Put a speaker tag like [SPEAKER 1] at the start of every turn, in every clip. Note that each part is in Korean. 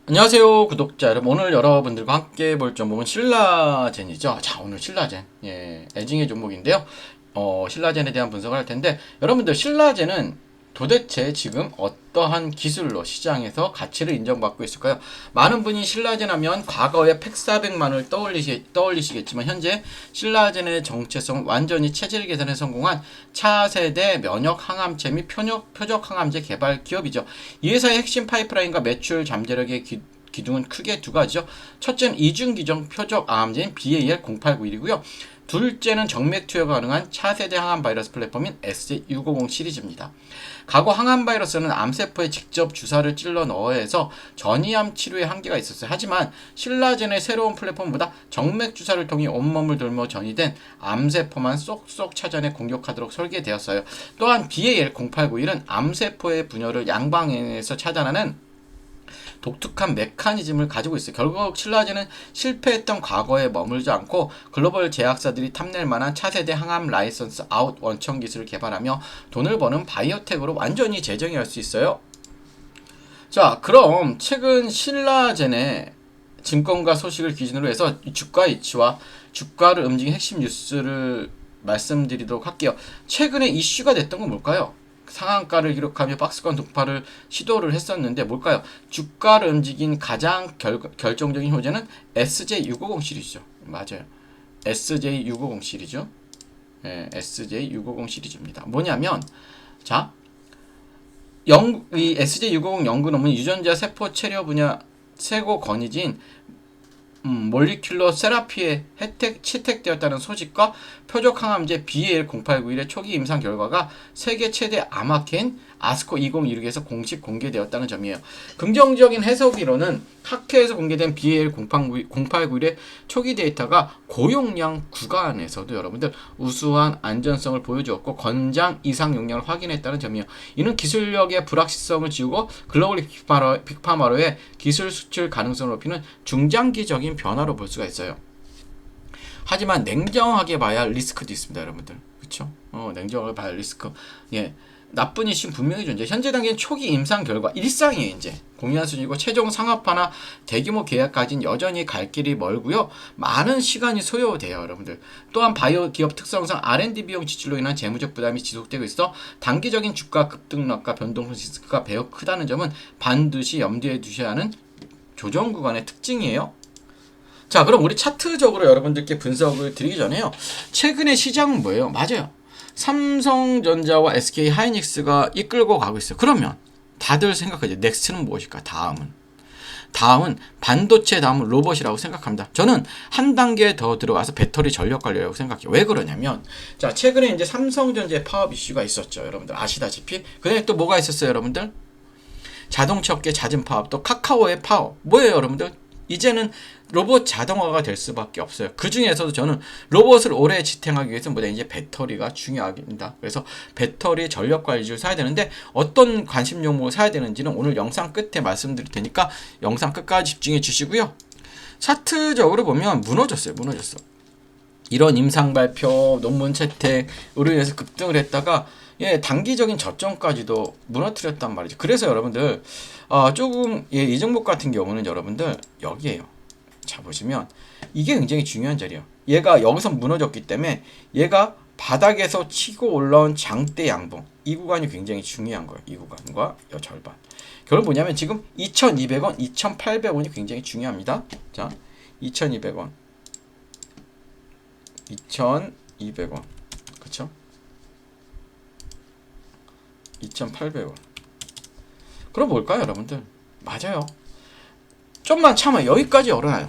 [SPEAKER 1] 안녕하세요 구독자 여러분. 오늘 여러분들과 함께 볼 종목은 신라젠이죠. 자, 오늘 신라젠, 애증의 종목인데요. 신라젠에 대한 분석을 할 텐데, 여러분들 신라젠은 도대체 지금 어떠한 기술로 시장에서 가치를 인정받고 있을까요? 많은 분이 신라젠 하면 과거의 팩400만을 떠올리시겠지만, 현재 신라젠의 정체성은 완전히 체질 개선에 성공한 차세대 면역 항암제 및 표적 항암제 개발 기업이죠. 이 회사의 핵심 파이프라인과 매출 잠재력의 기둥은 크게 두 가지죠. 첫째는 이중기종 표적 암제인 BAL0891이고요. 둘째는 정맥 투여가 가능한 차세대 항암 바이러스 플랫폼인 SJ650 시리즈입니다. 과거 항암 바이러스는 암세포에 직접 주사를 찔러 넣어야 해서 전이암 치료에 한계가 있었어요. 하지만 신라젠의 새로운 플랫폼보다 정맥 주사를 통해 온몸을 돌며 전이된 암세포만 쏙쏙 찾아내 공격하도록 설계되었어요. 또한 BAL0891은 암세포의 분열을 양방향에서 차단하는 독특한 메커니즘을 가지고 있어요. 결국 신라젠은 실패했던 과거에 머물지 않고 글로벌 제약사들이 탐낼 만한 차세대 항암 라이선스 아웃 원천 기술을 개발하며 돈을 버는 바이오텍으로 완전히 재정의할 수 있어요. 자, 그럼 최근 신라젠의 증권가 소식을 기준으로 해서 주가 이치와 주가를 움직인 핵심 뉴스를 말씀드리도록 할게요. 최근에 이슈가 됐던 건 뭘까요? 상한가를 기록하며 박스권 독파를 시도를 했었는데 뭘까요? 주가를 움직인 가장 결정적인 호재는 SJ650 시리즈죠. 맞아요. SJ650 시리즈. SJ650 시리즈입니다. 뭐냐면, 자, 이 SJ650 연구 논문 유전자 세포 체려 분야 최고 권위지인 몰리큘러 세라피에 채택되었다는 소식과 표적 항암제 BAL0891의 초기 임상 결과가 세계 최대 암학회인 아스코 2016에서 공식 공개되었다는 점이에요. 긍정적인 해석으로는 학회에서 공개된 BAL0891의 초기 데이터가 고용량 구간에서도 여러분들 우수한 안전성을 보여주었고 권장 이상 용량을 확인했다는 점이에요. 이는 기술력의 불확실성을 지우고 글로벌 빅파마로의 기술 수출 가능성을 높이는 중장기적인 변화로 볼 수가 있어요. 하지만 냉정하게 봐야 할 리스크도 있습니다, 여러분들. 그렇죠? 냉정하게 봐야 할 리스크. 나쁜 이슈는 분명히 존재. 현재 단계는 초기 임상 결과 일상이에요. 이제 공유한 수준이고 최종 상업화나 대규모 계약까지는 여전히 갈 길이 멀고요. 많은 시간이 소요돼요, 여러분들. 또한 바이오 기업 특성상 R&D 비용 지출로 인한 재무적 부담이 지속되고 있어 단기적인 주가 급등락과 변동 리스크가 매우 크다는 점은 반드시 염두에 두셔야 하는 조정 구간의 특징이에요. 자, 그럼 우리 차트적으로 여러분들께 분석을 드리기 전에요. 최근의 시장은 뭐예요? 맞아요. 삼성전자와 SK 하이닉스가 이끌고 가고 있어요. 그러면 다들 생각하죠. 넥스트는 무엇일까? 다음은 반도체, 다음은 로봇이라고 생각합니다. 저는 한 단계 더 들어가서 배터리 전력 관리라고 생각해요. 왜 그러냐면, 자, 최근에 이제 삼성전자의 파업 이슈가 있었죠. 여러분들 아시다시피. 그다음에 또 뭐가 있었어요, 여러분들? 자동차 업계 잦은 파업, 또 카카오의 파업. 뭐예요, 여러분들? 이제는 로봇 자동화가 될 수밖에 없어요. 그 중에서도 저는 로봇을 오래 지탱하기 위해서는 뭐냐, 이제 배터리가 중요합니다. 그래서 배터리 전력 관리를 사야 되는데 어떤 관심 종목을 사야 되는지는 오늘 영상 끝에 말씀드릴 테니까 영상 끝까지 집중해 주시고요. 차트적으로 보면 무너졌어. 이런 임상 발표, 논문 채택으로 인해서 급등을 했다가 단기적인 저점까지도 무너뜨렸단 말이죠. 그래서 여러분들 조금 이 종목 같은 경우는 여러분들 여기에요. 자, 보시면 이게 굉장히 중요한 자리예요. 얘가 여기서 무너졌기 때문에 얘가 바닥에서 치고 올라온 장대 양봉, 이 구간이 굉장히 중요한 거예요. 이 구간과 이 절반. 결국 뭐냐면 지금 2,200원, 2,800원이 굉장히 중요합니다. 자, 2,200원, 2,200원, 그쵸? 2,800원. 그럼 뭘까요, 여러분들? 맞아요. 좀만 참아요. 여기까지 열어놔요.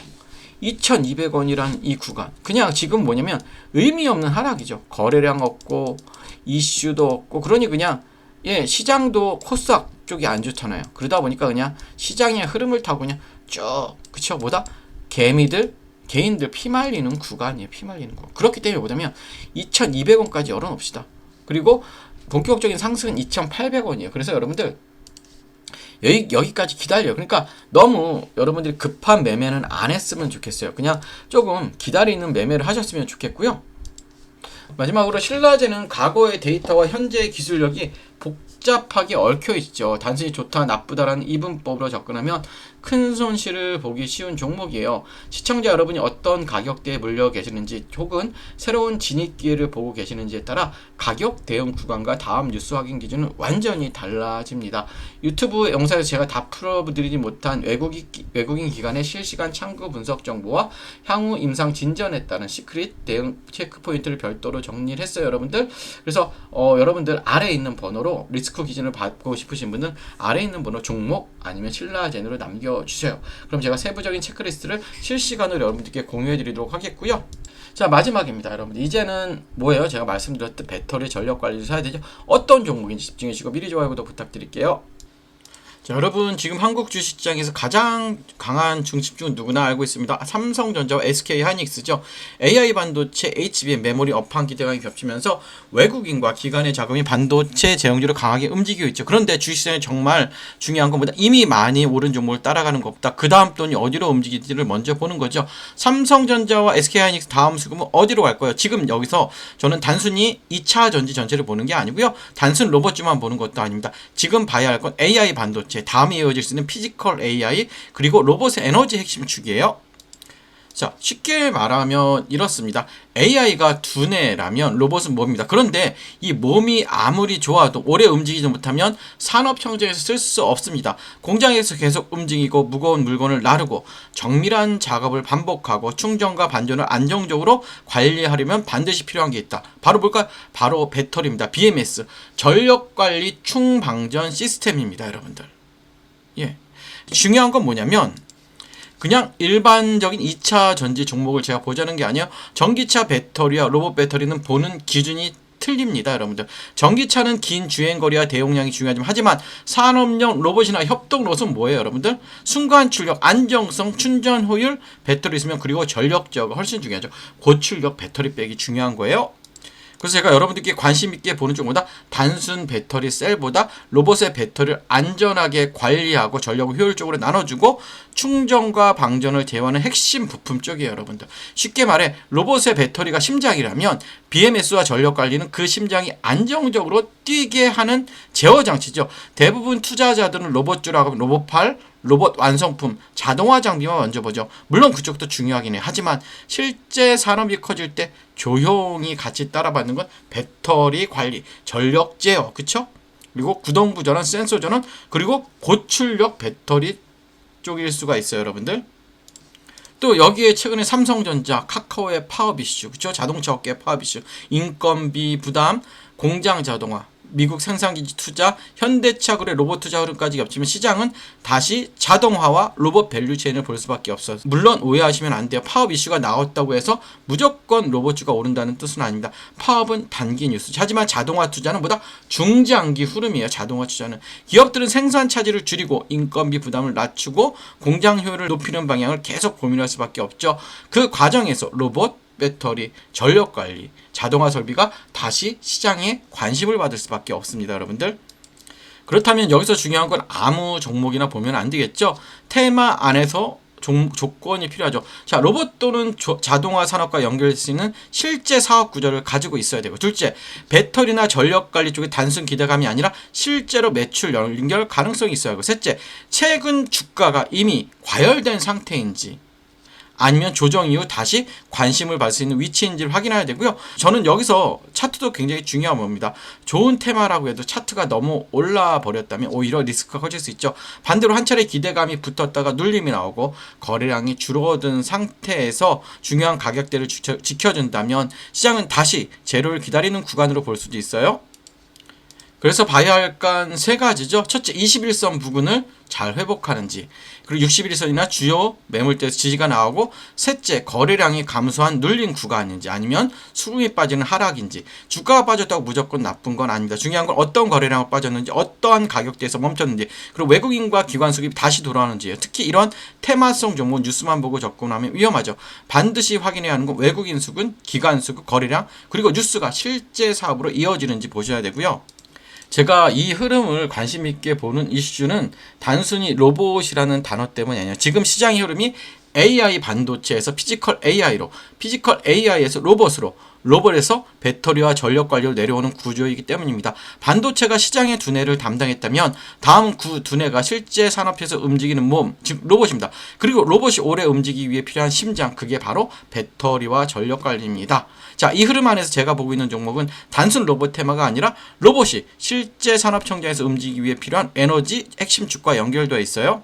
[SPEAKER 1] 2,200원이란 이 구간. 그냥 지금 뭐냐면 의미 없는 하락이죠. 거래량 없고 이슈도 없고, 그러니 그냥 시장도 코스닥 쪽이 안 좋잖아요. 그러다 보니까 그냥 시장의 흐름을 타고 그냥 쭉, 그쵸? 뭐다? 개인들 피말리는 구간이에요. 피말리는 구간. 그렇기 때문에 뭐냐면 2,200원까지 열어놓읍시다. 그리고 본격적인 상승은 2,800원이에요. 그래서 여러분들 여기까지 기다려요. 그러니까 너무 여러분들이 급한 매매는 안 했으면 좋겠어요. 그냥 조금 기다리는 매매를 하셨으면 좋겠고요. 마지막으로 신라젠은 과거의 데이터와 현재의 기술력이 복잡하게 얽혀 있죠. 단순히 좋다, 나쁘다라는 이분법으로 접근하면 큰 손실을 보기 쉬운 종목이에요. 시청자 여러분이 어떤 가격대에 물려 계시는지 혹은 새로운 진입 기회를 보고 계시는지에 따라 가격 대응 구간과 다음 뉴스 확인 기준은 완전히 달라집니다. 유튜브 영상에서 제가 다 풀어드리지 못한 외국인 기관의 실시간 참고 분석 정보와 향후 임상 진전에 따른 시크릿 대응 체크 포인트를 별도로 정리를 했어요, 여러분들. 그래서 여러분들 아래에 있는 번호로 리스크 기준을 받고 싶으신 분은 아래에 있는 번호 종목 아니면 신라젠으로 남겨주세요. 그럼 제가 세부적인 체크리스트를 실시간으로 여러분들께 공유해 드리도록 하겠고요. 자, 마지막입니다, 여러분들. 이제는 뭐예요? 제가 말씀드렸듯 배터리 전력 관리를 사야 되죠. 어떤 종목인지 집중해 주시고 미리 좋아요, 구독 부탁드릴게요. 자, 여러분, 지금 한국 주식시장에서 가장 강한 중심주는 누구나 알고 있습니다. 삼성전자와 SK하이닉스죠. AI 반도체, HBM, 메모리 업황 기대감이 겹치면서 외국인과 기관의 자금이 반도체 제형주를 강하게 움직이고 있죠. 그런데 주식시장에 정말 중요한 것보다 이미 많이 오른 종목을 따라가는 것보다 그 다음 돈이 어디로 움직일지를 먼저 보는 거죠. 삼성전자와 SK하이닉스 다음 수급은 어디로 갈까요? 지금 여기서 저는 단순히 2차 전지 전체를 보는 게 아니고요. 단순 로봇주만 보는 것도 아닙니다. 지금 봐야 할 건 AI 반도체, 다음에 이어질 수 있는 피지컬 AI, 그리고 로봇의 에너지 핵심 축이에요. 자, 쉽게 말하면 이렇습니다. AI가 두뇌라면 로봇은 몸입니다. 그런데 이 몸이 아무리 좋아도 오래 움직이지 못하면 산업 현장에서 쓸 수 없습니다. 공장에서 계속 움직이고 무거운 물건을 나르고 정밀한 작업을 반복하고 충전과 반전을 안정적으로 관리하려면 반드시 필요한 게 있다. 바로 뭘까요? 바로 배터리입니다. BMS, 전력관리 충방전 시스템입니다, 여러분들. 예. 중요한 건 뭐냐면 그냥 일반적인 2차 전지 종목을 제가 보자는 게 아니에요. 전기차 배터리와 로봇 배터리는 보는 기준이 틀립니다, 여러분들. 전기차는 긴 주행거리와 대용량이 중요하지만 하지만 산업용 로봇이나 협동 로봇은 뭐예요, 여러분들? 순간 출력, 안정성, 충전 효율, 배터리 있으면 그리고 전력 제어가 훨씬 중요하죠. 고출력 배터리 백이 중요한 거예요. 그래서 제가 여러분들께 관심 있게 보는 쪽보다 단순 배터리 셀보다 로봇의 배터리를 안전하게 관리하고 전력을 효율적으로 나눠주고 충전과 방전을 제어하는 핵심 부품 쪽이에요, 여러분들. 쉽게 말해 로봇의 배터리가 심장이라면 BMS와 전력 관리는 그 심장이 안정적으로 뛰게 하는 제어 장치죠. 대부분 투자자들은 로봇주라고 하면 로봇팔, 로봇 완성품, 자동화 장비만 먼저 보죠. 물론 그쪽도 중요하긴 해요. 하지만 실제 산업이 커질 때 조용히 같이 따라받는 건 배터리 관리, 전력 제어, 그쵸? 그리고 구동부 전원, 센서 전원, 그리고 고출력 배터리 쪽일 수가 있어요, 여러분들. 또 여기에 최근에 삼성전자, 카카오의 파업 이슈, 그쵸? 자동차 업계의 파업 이슈, 인건비 부담, 공장 자동화, 미국 생산기지 투자, 현대차 그래 로봇 투자 흐름까지 겹치면 시장은 다시 자동화와 로봇 밸류체인을 볼 수밖에 없어요. 물론 오해하시면 안 돼요. 파업 이슈가 나왔다고 해서 무조건 로봇주가 오른다는 뜻은 아닙니다. 파업은 단기 뉴스. 하지만 자동화 투자는 보다 중장기 흐름이에요. 자동화 투자는. 기업들은 생산 차질을 줄이고 인건비 부담을 낮추고 공장 효율을 높이는 방향을 계속 고민할 수밖에 없죠. 그 과정에서 로봇, 배터리, 전력관리, 자동화 설비가 다시 시장에 관심을 받을 수밖에 없습니다, 여러분들. 그렇다면 여기서 중요한 건 아무 종목이나 보면 안 되겠죠. 테마 안에서 조건이 필요하죠. 자, 로봇 또는 자동화 산업과 연결될 수 있는 실제 사업 구조를 가지고 있어야 되고, 둘째, 배터리나 전력 관리 쪽에 단순 기대감이 아니라 실제로 매출 연결 가능성이 있어야 하고, 셋째, 최근 주가가 이미 과열된 상태인지 아니면 조정 이후 다시 관심을 받을 수 있는 위치인지를 확인해야 되고요. 저는 여기서 차트도 굉장히 중요한 겁니다. 좋은 테마라고 해도 차트가 너무 올라 버렸다면 오히려 리스크가 커질 수 있죠. 반대로 한 차례 기대감이 붙었다가 눌림이 나오고 거래량이 줄어든 상태에서 중요한 가격대를 지켜준다면 시장은 다시 제로를 기다리는 구간으로 볼 수도 있어요. 그래서 봐야 할 건 세 가지죠. 첫째, 21선 부근을 잘 회복하는지, 그리고 61선이나 주요 매물대에서 지지가 나오고, 셋째, 거래량이 감소한 눌린 구간인지 아니면 수급이 빠지는 하락인지. 주가가 빠졌다고 무조건 나쁜 건 아닙니다. 중요한 건 어떤 거래량을 빠졌는지, 어떠한 가격대에서 멈췄는지, 그리고 외국인과 기관 수급이 다시 돌아오는지예요. 특히 이런 테마성 종목 뉴스만 보고 접근하면 위험하죠. 반드시 확인해야 하는 건 외국인 수급, 기관 수급, 거래량, 그리고 뉴스가 실제 사업으로 이어지는지 보셔야 되고요. 제가 이 흐름을 관심 있게 보는 이슈는 단순히 로봇이라는 단어 때문이 아니에요. 지금 시장의 흐름이 AI 반도체에서 피지컬 AI로, 피지컬 AI에서 로봇으로, 로봇에서 배터리와 전력 관리로 내려오는 구조이기 때문입니다. 반도체가 시장의 두뇌를 담당했다면 다음 두뇌가 실제 산업에서 움직이는 몸, 즉 로봇입니다. 그리고 로봇이 오래 움직이기 위해 필요한 심장, 그게 바로 배터리와 전력 관리입니다. 자, 이 흐름 안에서 제가 보고 있는 종목은 단순 로봇 테마가 아니라 로봇이 실제 산업 청정에서 움직이기 위해 필요한 에너지 핵심축과 연결되어 있어요.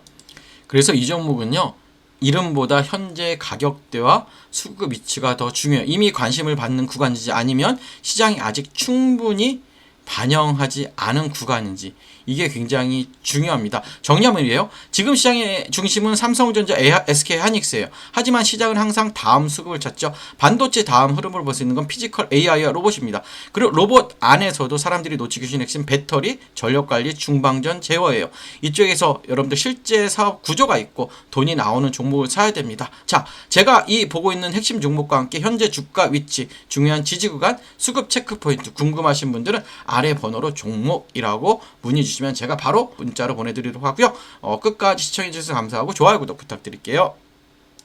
[SPEAKER 1] 그래서 이 종목은요, 이름보다 현재 가격대와 수급 위치가 더 중요해요. 이미 관심을 받는 구간인지 아니면 시장이 아직 충분히 반영하지 않은 구간인지, 이게 굉장히 중요합니다. 정리하면 이래요. 지금 시장의 중심은 삼성전자, SK하이닉스예요. 하지만 시장은 항상 다음 수급을 찾죠. 반도체 다음 흐름을 볼 수 있는 건 피지컬 AI와 로봇입니다. 그리고 로봇 안에서도 사람들이 놓치기 쉬운 핵심 배터리, 전력관리, 중방전, 제어예요. 이쪽에서 여러분들 실제 사업 구조가 있고 돈이 나오는 종목을 사야 됩니다. 자, 제가 이 보고 있는 핵심 종목과 함께 현재 주가 위치, 중요한 지지 구간, 수급 체크 포인트 궁금하신 분들은 아래 번호로 종목이라고 문의 주시면 제가 바로 문자로 보내드리도록 하고요. 끝까지 시청해주셔서 감사하고 좋아요, 구독 부탁드릴게요.